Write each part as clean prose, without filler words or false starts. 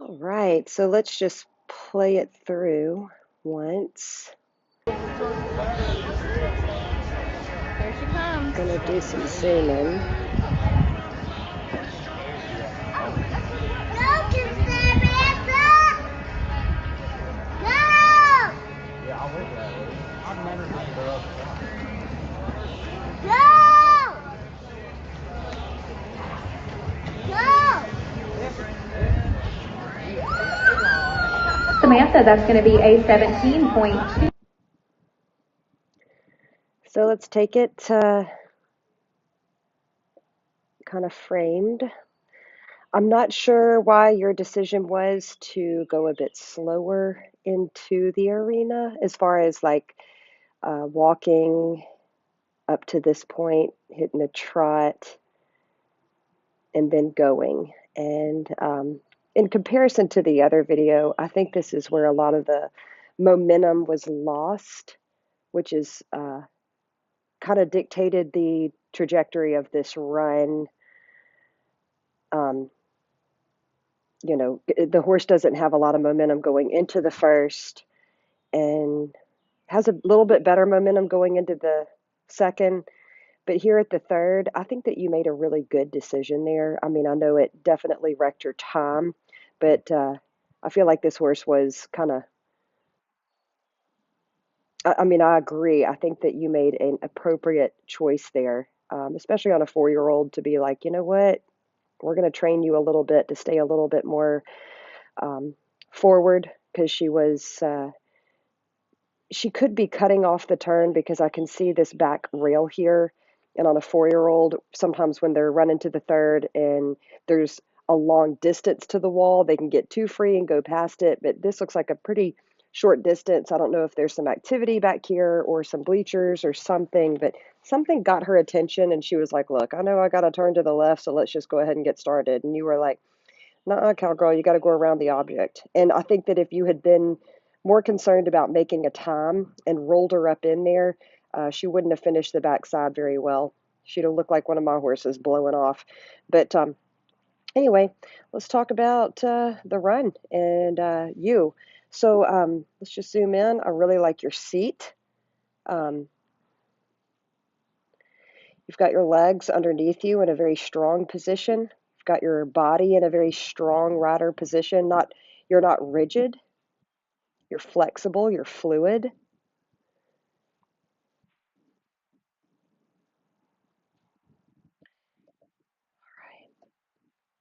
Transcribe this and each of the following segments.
All right, so let's just play it through once. Here she comes. Gonna do some zooming. Samantha, that's going to be a 17.2. So let's take it kind of framed. I'm not sure why your decision was to go a bit slower into the arena as far as like walking up to this point, hitting a trot, and then going. And in comparison to the other video, I think this is where a lot of the momentum was lost, which is kind of dictated the trajectory of this run. Um, the horse doesn't have a lot of momentum going into the first and has a little bit better momentum going into the second. But here at the third, I think that you made a really good decision there. I mean, I know it definitely wrecked your time, but I feel like this horse was kind of, I mean, I agree. I think that you made an appropriate choice there, especially on a 4-year-old to be like, you know what, we're going to train you a little bit to stay a little bit more um, forward because she could be cutting off the turn because I can see this back rail here. And on a 4-year-old, sometimes when they're running to the third and there's a long distance to the wall, they can get too free and go past it. But this looks like a pretty short distance. I don't know if there's some activity back here or some bleachers or something, but something got her attention and she was like, look, I know I got to turn to the left, so let's just go ahead and get started. And you were like, nuh-uh, cowgirl, you got to go around the object. And I think that if you had been more concerned about making a time and rolled her up in there, she wouldn't have finished the backside very well. She'd have looked like one of my horses blowing off. But anyway, let's talk about the run and you. So let's just zoom in. I really like your seat. Um, you've got your legs underneath you in a very strong position. You've got your body in a very strong rider position. You're not rigid. You're flexible, you're fluid. Right,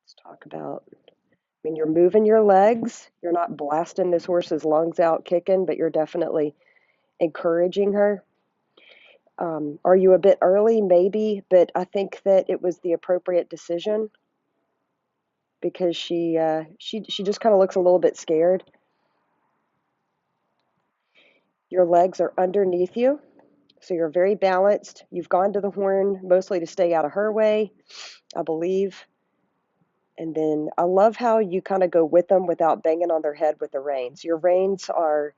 let's talk about when you're moving your legs, you're not blasting this horse's lungs out kicking, but you're definitely encouraging her. Are you a bit early? Maybe, but I think that it was the appropriate decision because she just kind of looks a little bit scared. Your legs are underneath you, so you're very balanced. You've gone to the horn mostly to stay out of her way, I believe. And then I love how you kind of go with them without banging on their head with the reins. Your reins are,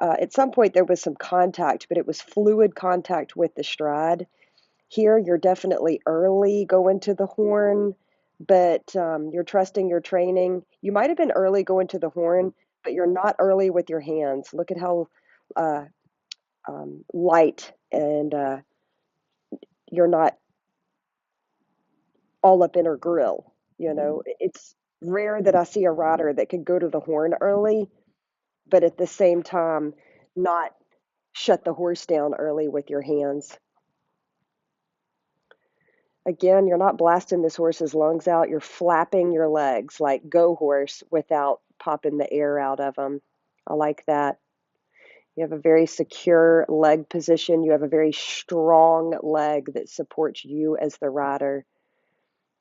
at some point, there was some contact, but it was fluid contact with the stride. Here, you're definitely early going to the horn, but you're trusting your training. You might have been early going to the horn, but you're not early with your hands. Look at how uh, light and you're not all up in her grill. It's rare that I see a rider that could go to the horn early, but at the same time, not shut the horse down early with your hands. Again, you're not blasting this horse's lungs out. You're flapping your legs like go horse without popping the air out of them. I like that. You have a very secure leg position. You have a very strong leg that supports you as the rider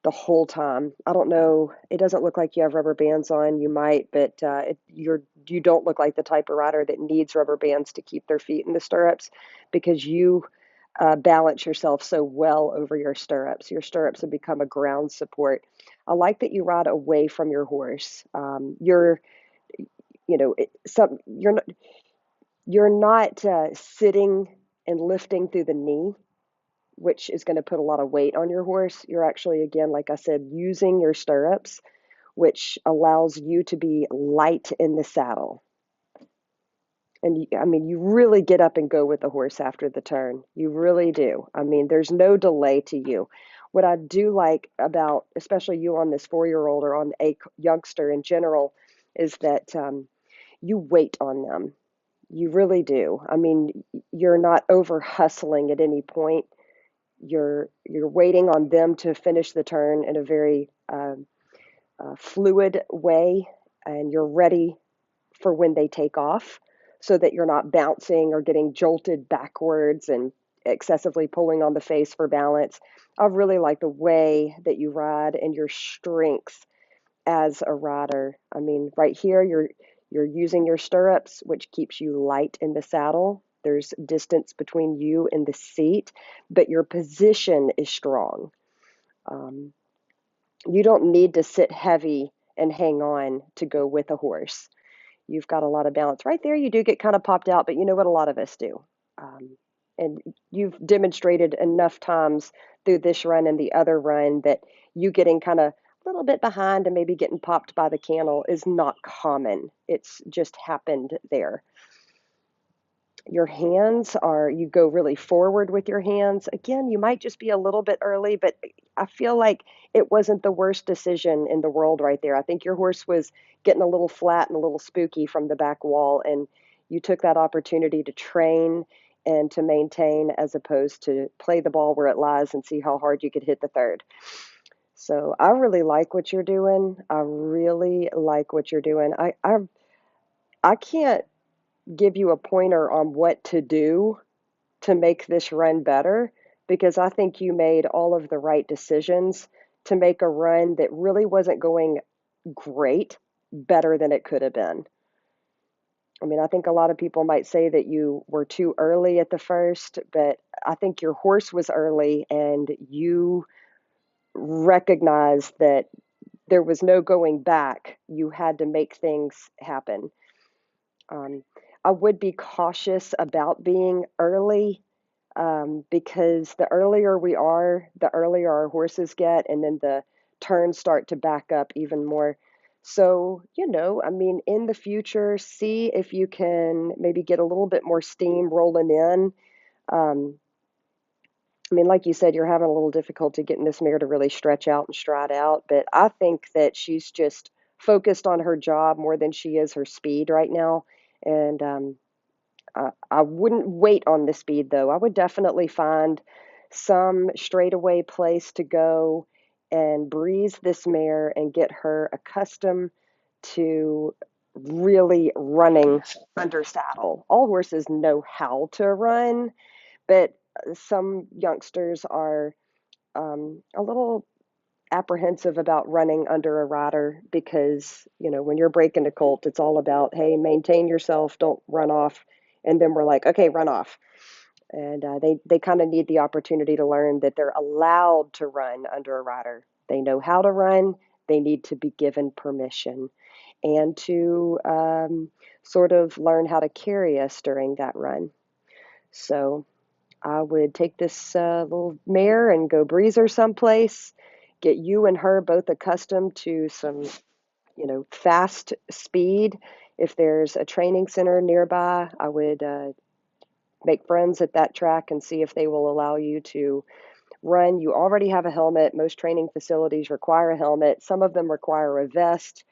the whole time. I don't know. It doesn't look like you have rubber bands on. You might, but you don't look like the type of rider that needs rubber bands to keep their feet in the stirrups because you balance yourself so well over your stirrups. Your stirrups have become a ground support. I like that you ride away from your horse. You know, you're not sitting and lifting through the knee, which is going to put a lot of weight on your horse. You're actually, again, like I said, using your stirrups which allows you to be light in the saddle. And I mean, you really get up and go with the horse after the turn. You really do. I mean, there's no delay to you. What I do like about, especially you on this 4-year-old or on a youngster in general, is that you wait on them. You really do. I mean, you're not over hustling at any point. You're waiting on them to finish the turn in a very fluid way, and you're ready for when they take off so that you're not bouncing or getting jolted backwards and excessively pulling on the face for balance. I really like the way that you ride and your strength as a rider. I mean, right here you're using your stirrups, which keeps you light in the saddle. There's distance between you and the seat, but your position is strong. Um, you don't need to sit heavy and hang on to go with a horse. You've got a lot of balance. Right there, you do get kind of popped out, but you know what a lot of us do. Um, and you've demonstrated enough times through this run and the other run that you getting kind of a little bit behind and maybe getting popped by the cantle is not common. It's just happened there. Your hands are, you go really forward with your hands. Again, you might just be a little bit early, but I feel like it wasn't the worst decision in the world right there. I think your horse was getting a little flat and a little spooky from the back wall, and you took that opportunity to train and to maintain as opposed to play the ball where it lies and see how hard you could hit the third. So I really like what you're doing. I really like what you're doing. I can't give you a pointer on what to do to make this run better because I think you made all of the right decisions to make a run that really wasn't going great better than it could have been. I mean, I think a lot of people might say that you were too early at the first, but I think your horse was early and you recognized that there was no going back. You had to make things happen. Um, I would be cautious about being early because the earlier we are, the earlier our horses get, and then the turns start to back up even more. So, I mean, in the future, see if you can maybe get a little bit more steam rolling in. Um, I mean, like you said, you're having a little difficulty getting this mare to really stretch out and stride out, but I think that she's just focused on her job more than she is her speed right now. And I wouldn't wait on the speed though. I would definitely find some straightaway place to go and breeze this mare and get her accustomed to really running under saddle. All horses know how to run, but some youngsters are a little apprehensive about running under a rider because, when you're breaking a colt, it's all about, hey, maintain yourself, don't run off. And then we're like, okay, run off. And they kind of need the opportunity to learn that they're allowed to run under a rider. They know how to run. They need to be given permission and to sort of learn how to carry us during that run. So I would take this little mare and go breeze her someplace, get you and her both accustomed to some, fast speed. If there's a training center nearby, I would make friends at that track and see if they will allow you to run. You already have a helmet. Most training facilities require a helmet. Some of them require a vest.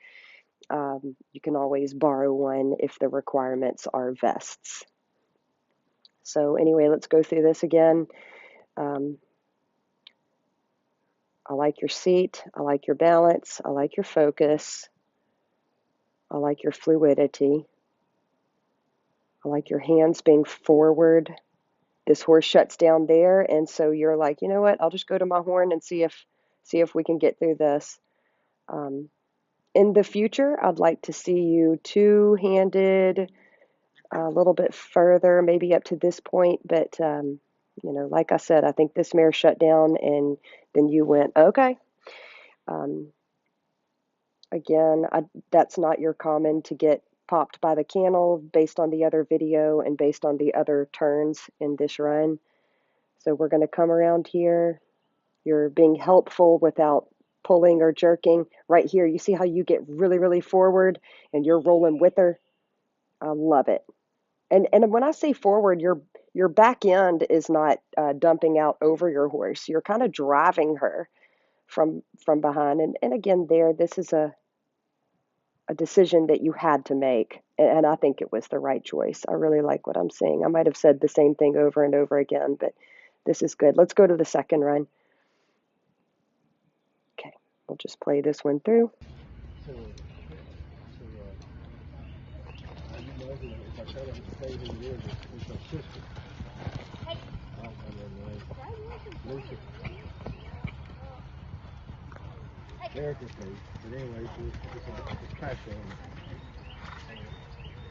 You can always borrow one if the requirements are vests. So anyway, let's go through this again. Um, I like your seat. I like your balance. I like your focus. I like your fluidity. I like your hands being forward. This horse shuts down there, and so you're like, you know what? I'll just go to my horn and see if we can get through this. Um, in the future, I'd like to see you two-handed a little bit further, maybe up to this point. But like I said, I think this mare shut down, and then you went, okay. Um, Again, that's not your common to get popped by the cantle based on the other video and based on the other turns in this run. So we're going to come around here. You're being helpful without pulling or jerking. Right here, you see how you get really, really forward and you're rolling with her? I love it. And when I say forward, your back end is not dumping out over your horse. You're kind of driving her from behind. And again, this is a decision that you had to make, and I think it was the right choice. I really like what I'm seeing. I might have said the same thing over and over again, but this is good. Let's go to the second run. Okay, we'll just play this one through.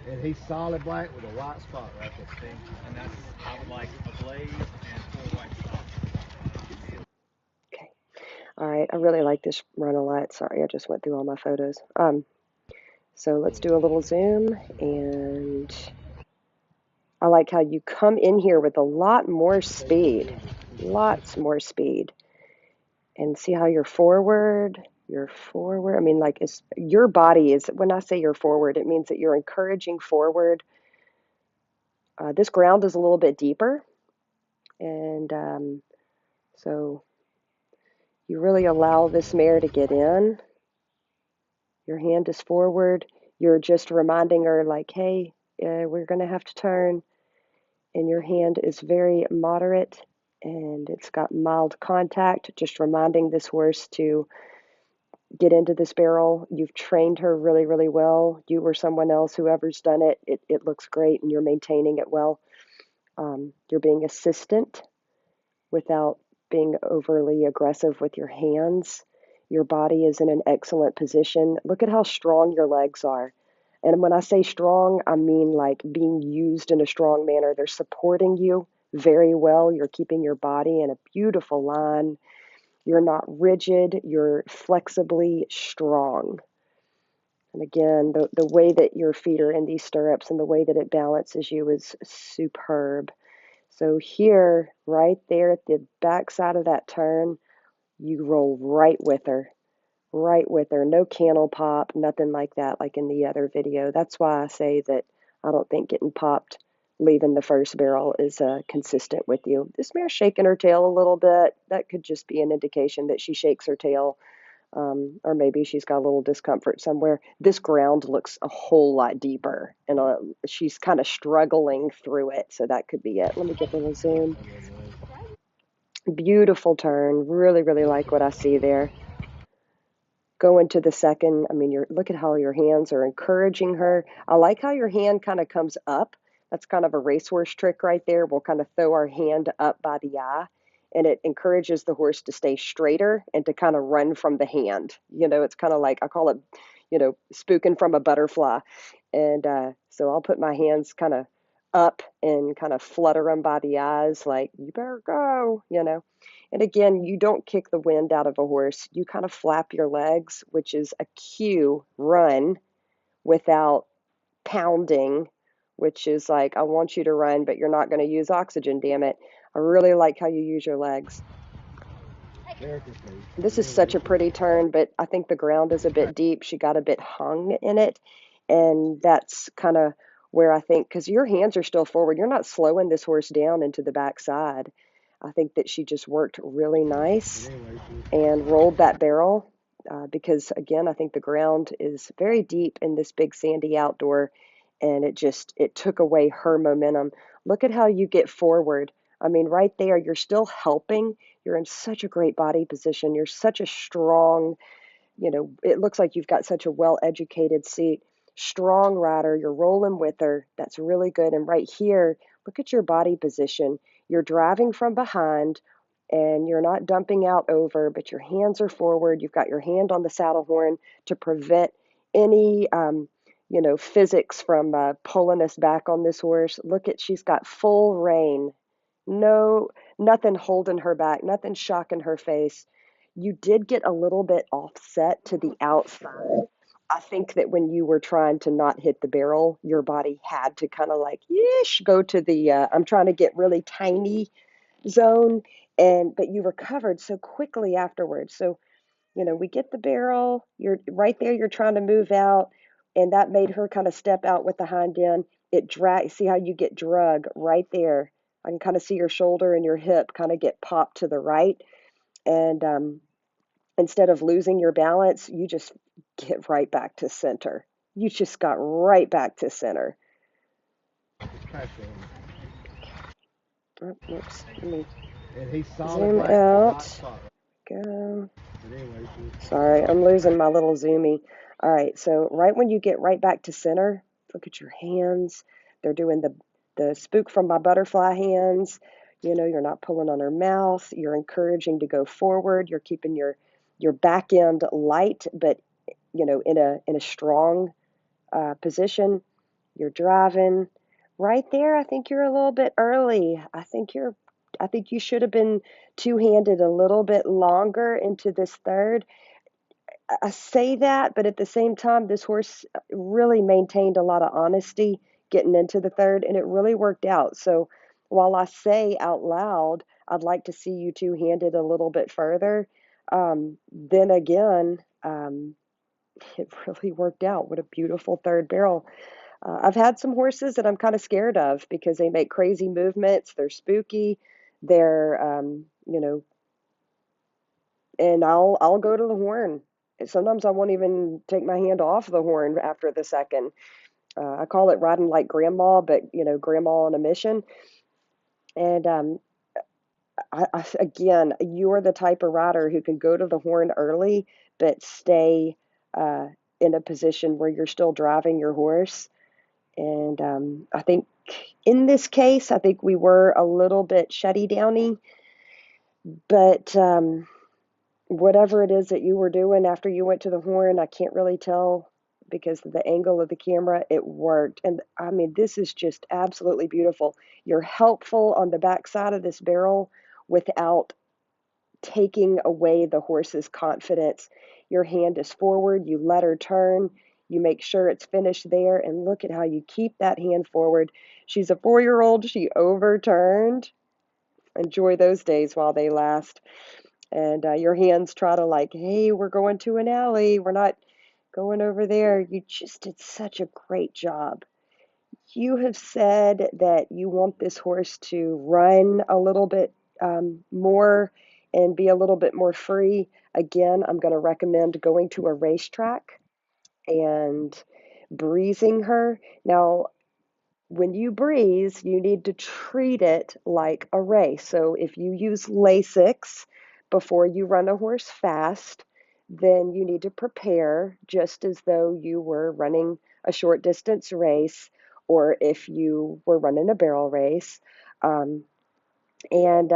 And he's solid black with a white spot right there. And that's, I would like a blaze and 4 white spots. Okay, all right. I really like this run a lot. Sorry, I just went through all my photos. So let's do a little zoom, and I like how you come in here with a lot more speed, lots more speed, and see how you're forward. You're forward. I mean, like it's your body is. When I say you're forward, it means that you're encouraging forward. This ground is a little bit deeper, and so you really allow this mare to get in. Your hand is forward. You're just reminding her, like, hey, we're going to have to turn. And your hand is very moderate and it's got mild contact, just reminding this horse to get into this barrel. You've trained her really, really well. You or someone else, whoever's done it, it looks great and you're maintaining it well. You're being assistant without being overly aggressive with your hands. Your body is in an excellent position. Look at how strong your legs are. And when I say strong, I mean like being used in a strong manner. They're supporting you very well. You're keeping your body in a beautiful line. You're not rigid. You're flexibly strong. And again, the way that your feet are in these stirrups and the way that it balances you is superb. So here, right there at the back side of that turn, you roll right with her, right with her. No cantle pop, nothing like that, like in the other video. That's why I say that I don't think getting popped leaving the first barrel is consistent with you. This mare's shaking her tail a little bit. That could just be an indication that she shakes her tail, or maybe she's got a little discomfort somewhere. This ground looks a whole lot deeper, and she's kind of struggling through it, so that could be it. Let me get a little zoom. Beautiful turn. Really, really like what I see there. Go into the second. I mean, look at how your hands are encouraging her. I like how your hand kind of comes up. That's kind of a racehorse trick right there. We'll kind of throw our hand up by the eye, and it encourages the horse to stay straighter and to kind of run from the hand. It's kind of like I call it, spooking from a butterfly. And so I'll put my hands kind of up and kind of flutter them by the eyes, like, you better go. And again, you don't kick the wind out of a horse. You kind of flap your legs, which is a cue run without pounding, which is like, I want you to run, but you're not going to use oxygen, damn it. I really like how you use your legs. This is such a pretty turn, but I think the ground is a bit deep. She got a bit hung in it. And that's kind of where I think, because your hands are still forward, you're not slowing this horse down into the backside. I think that she just worked really nice and rolled that barrel because, again, I think the ground is very deep in this big sandy outdoor, and it took away her momentum. Look at how you get forward. I mean, right there, you're still helping. You're in such a great body position. You're such a strong, it looks like you've got such a well-educated seat. Strong rider, you're rolling with her. That's really good. And right here, look at your body position. You're driving from behind and you're not dumping out over, but your hands are forward. You've got your hand on the saddle horn to prevent any, physics from pulling us back on this horse. Look at, she's got full rein. No, nothing holding her back, nothing shocking her face. You did get a little bit offset to the outside. I think that when you were trying to not hit the barrel, your body had to kind of like, yeesh, go to the I'm trying to get really tiny zone, but you recovered so quickly afterwards. So We get the barrel, you're right there, you're trying to move out, and that made her kind of step out with the hind end. It drag, see how you get drug right there. I can kind of see your shoulder and your hip kind of get popped to the right. And instead of losing your balance, you just get right back to center. You just got right back to center. It's pressure Oh, whoops, let me and he's solid zoom black with a white out. spot. Go. But anyway, Sorry, I'm losing my little zoomy. All right, so right when you get right back to center, look at your hands. They're doing the spook from my butterfly hands. You're not pulling on her mouth. You're encouraging to go forward. You're keeping your back end light, but in a strong position. You're driving right there. I think you're a little bit early. I think you should have been two-handed a little bit longer into this third. I say that, but at the same time, this horse really maintained a lot of honesty getting into the third, and it really worked out. So while I say out loud, I'd like to see you two-handed a little bit further, then again, it really worked out. What a beautiful third barrel. I've had some horses that I'm kind of scared of because they make crazy movements. They're spooky. They're, and I'll go to the horn. Sometimes I won't even take my hand off the horn after the second. I call it riding like grandma, but grandma on a mission. And again, you're the type of rider who can go to the horn early, but stay uh, in a position where you're still driving your horse. And I think in this case, I think we were a little bit shutty downy, but whatever it is that you were doing after you went to the horn, I can't really tell because of the angle of the camera, it worked. And I mean, this is just absolutely beautiful. You're helpful on the backside of this barrel without taking away the horse's confidence. Your hand is forward, you let her turn, you make sure it's finished there, and look at how you keep that hand forward. She's a 4-year old, she overturned. Enjoy those days while they last. And your hands try to, like, hey, we're going to an alley, we're not going over there. You just did such a great job. You have said that you want this horse to run a little bit more and be a little bit more free. Again, I'm going to recommend going to a racetrack and breezing her. Now, when you breeze, you need to treat it like a race. So if you use Lasix before you run a horse fast, then you need to prepare just as though you were running a short distance race or if you were running a barrel race. Um, and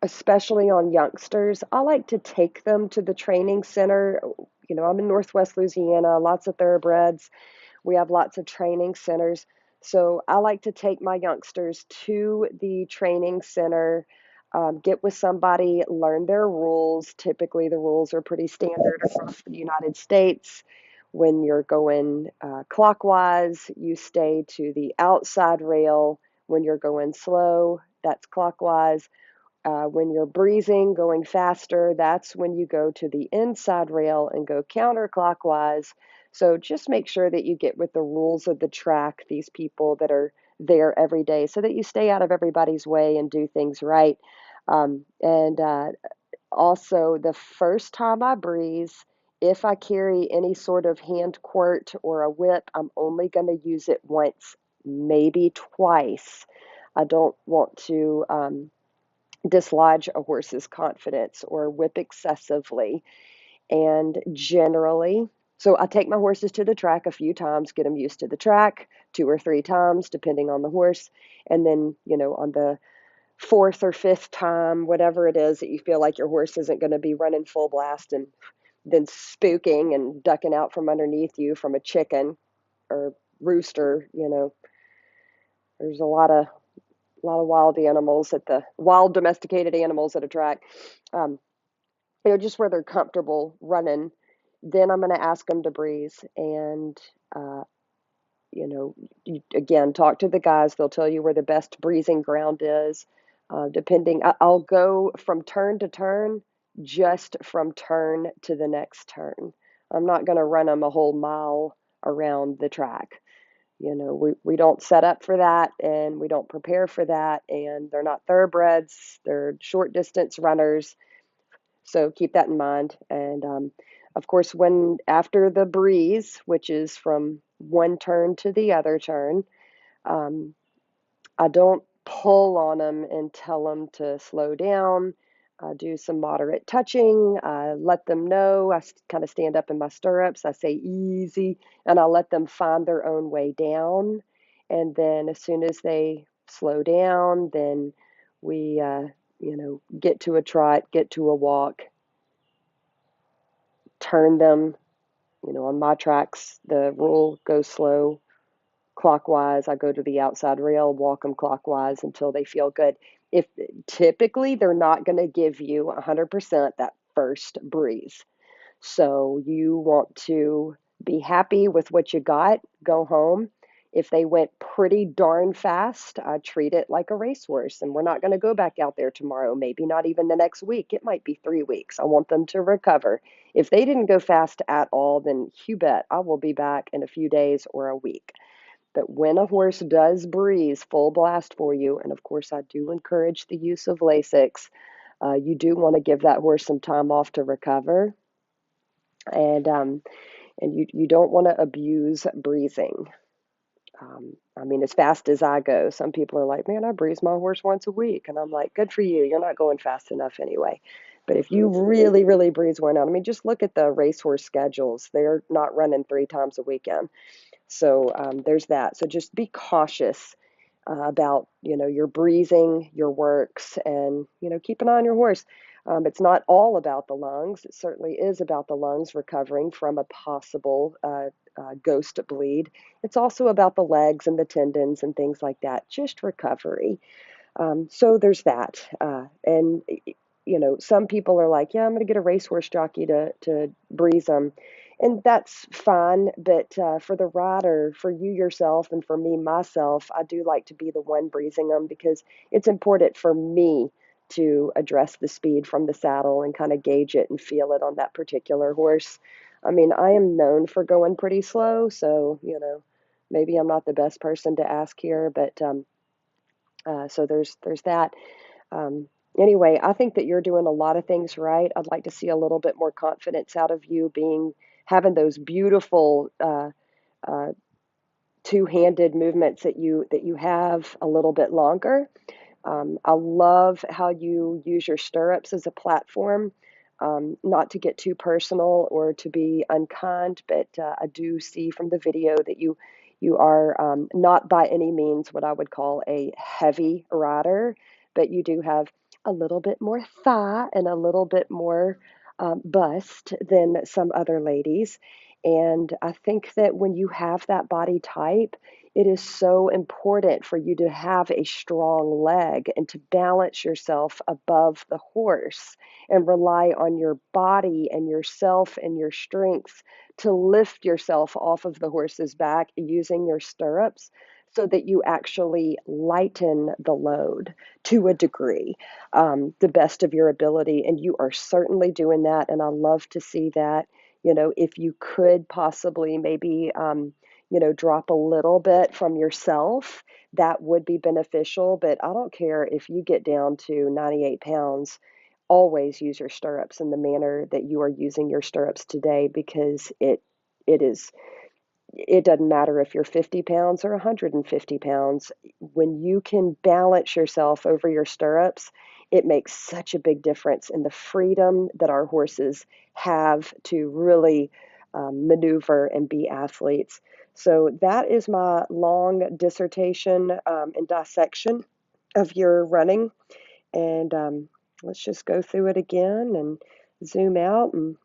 Especially on youngsters, I like to take them to the training center. I'm in Northwest Louisiana, lots of thoroughbreds. We have lots of training centers. So I like to take my youngsters to the training center, get with somebody, learn their rules. Typically, the rules are pretty standard across the United States. When you're going clockwise, you stay to the outside rail. When you're going slow, that's clockwise. When you're breezing, going faster, that's when you go to the inside rail and go counterclockwise. So just make sure that you get with the rules of the track, these people that are there every day, so that you stay out of everybody's way and do things right. And Also, the first time I breeze, if I carry any sort of hand quirt or a whip, I'm only going to use it once, maybe twice. I don't want to dislodge a horse's confidence or whip excessively. And generally, so I take my horses to the track a few times, get them used to the track 2 or 3 times, depending on the horse. And then, on the fourth or fifth time, whatever it is that you feel like your horse isn't going to be running full blast and then spooking and ducking out from underneath you from a chicken or rooster, there's a lot of wild domesticated animals at a track. Um, just where they're comfortable running. Then I'm going to ask them to breeze, and uh, again, talk to the guys. They'll tell you where the best breezing ground is. Depending, I'll go from turn to turn. just from turn to the next turn. I'm not going to run them a whole mile around the track. We don't set up for that, and we don't prepare for that, and they're not thoroughbreds. They're short distance runners. So keep that in mind. And of course, when after the breeze, which is from one turn to the other turn, um, I don't pull on them and tell them to slow down. I do some moderate touching. I let them know. I kind of stand up in my stirrups. I say easy, and I let them find their own way down. And then as soon as they slow down, then we, get to a trot, get to a walk, turn them. On my tracks, the rule goes slow clockwise. I go to the outside rail, walk them clockwise until they feel good. If typically they're not going to give you 100% that first breeze. So you want to be happy with what you got, go home. If they went pretty darn fast, I treat it like a racehorse, and we're not going to go back out there tomorrow, maybe not even the next week. It might be 3 weeks. I want them to recover. If they didn't go fast at all, then you bet I will be back in a few days or a week. But when a horse does breeze full blast for you, and of course I do encourage the use of Lasix, you do want to give that horse some time off to recover, and you don't want to abuse breezing. As fast as I go, some people are like, man, I breeze my horse once a week. And I'm like, good for you. You're not going fast enough anyway. But if you really, really breeze one out, just look at the racehorse schedules. They're not running 3 times a weekend. So there's that. So just be cautious about, your breathing, your works, and, keep an eye on your horse. It's not all about the lungs. It certainly is about the lungs recovering from a possible ghost bleed. It's also about the legs and the tendons and things like that, just recovery. So there's that. And some people are like, yeah, I'm going to get a racehorse jockey to breeze them. And that's fine. But for the rider, for you yourself, and for me, myself, I do like to be the one breezing them because it's important for me to address the speed from the saddle and kind of gauge it and feel it on that particular horse. I am known for going pretty slow. So, maybe I'm not the best person to ask here, but so there's that. Um, anyway, I think that you're doing a lot of things right. I'd like to see a little bit more confidence out of you having those beautiful uh, two-handed movements that you have a little bit longer. I love how you use your stirrups as a platform. Not to get too personal or to be unkind, but I do see from the video that you are not by any means what I would call a heavy rider, but you do have a little bit more thigh and a little bit more bust than some other ladies. And I think that when you have that body type, it is so important for you to have a strong leg and to balance yourself above the horse and rely on your body and yourself and your strength to lift yourself off of the horse's back using your stirrups so that you actually lighten the load to a degree, the best of your ability. And you are certainly doing that. And I love to see that. If you could possibly maybe, drop a little bit from yourself, that would be beneficial. But I don't care if you get down to 98 pounds, always use your stirrups in the manner that you are using your stirrups today because it is it doesn't matter if you're 50 pounds or 150 pounds. When you can balance yourself over your stirrups, it makes such a big difference in the freedom that our horses have to really maneuver and be athletes. So that is my long dissertation and dissection of your running. And let's just go through it again and zoom out and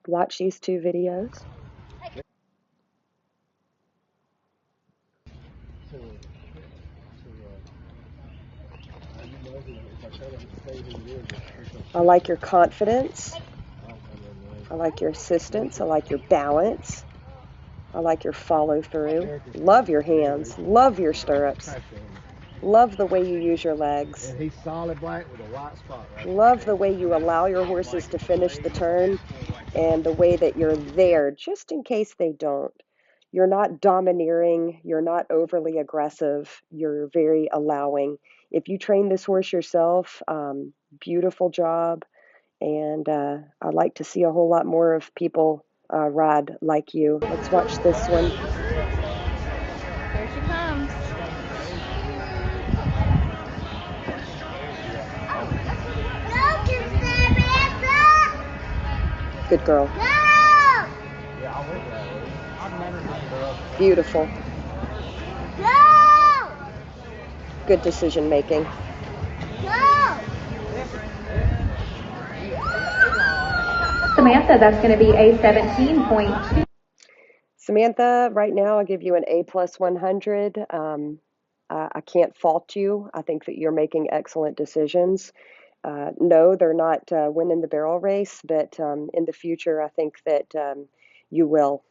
watch these 2 videos. I like your confidence. I like your assistance. I like your balance. I like your follow through. Love your hands. Love your stirrups. Love the way you use your legs. And he's solid black with a white spot right Love the there. way you allow your I would like horses to a finish blaze the and turn 4 white and the spots. way that you're there just in case they don't. You're not domineering, you're not overly aggressive, you're very allowing. If you train this horse yourself, beautiful job. And I'd like to see a whole lot more of people ride like you. Let's watch this one. There she comes. Good girl. Yeah, I went that way. I've never had girls. Beautiful. Good decision making. Samantha, that's going to be a 17.2. Samantha, right now I'll give you an A plus 100. I can't fault you. I think that you're making excellent decisions. No, they're not winning the barrel race, but in the future, I think that you will.